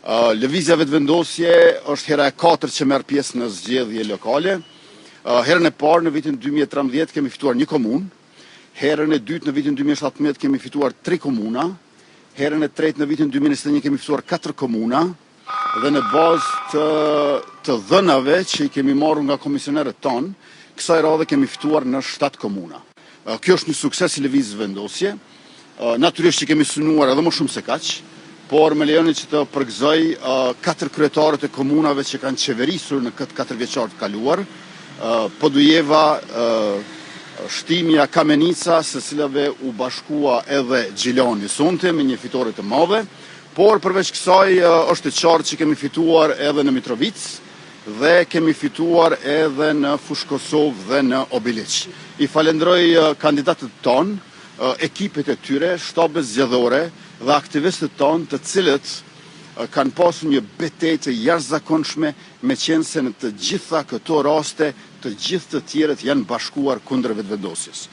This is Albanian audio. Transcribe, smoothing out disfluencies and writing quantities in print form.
Lëvizja vetëvendosje është hera e 4 që merr pjesë në zgjedhje lokale. Herën e parë në vitin 2013 kemi fituar 1 komunë, herën e dytë në vitin 2017 kemi fituar 3 komuna, herën e tretë në vitin 2021 kemi fituar 4 komuna, dhe në bazë të dhënave që i kemi marrë nga komisionerët tonë, kësaj radhe kemi fituar në 7 komuna. Kjo është një sukses i lëvizjes vendosje. Natyrisht që kemi synuar edhe më shumë se kaq, por me lejoni që të përgëzoj 4 kryetarët e komunave që kanë qeverisur në këtë 4 vjeçar të kaluar, Podujeva, Shtimja, Kamenica, së cilave u bashkua edhe Gjilani sonte me një fitore të madhe, por përveç kësaj është e qartë që kemi fituar edhe në Mitrovic dhe kemi fituar edhe në Fushë Kosovë dhe në Obiliq. I falenderoj kandidatët tonë, ekipet e tyre, shtabet zgjedhore dhe aktivistët tonë, të cilët kanë pasur një betejë të jashtëzakonshme, meqense në të gjitha këto raste, të gjithë të tjerët janë bashkuar kundër vetëvendosjes.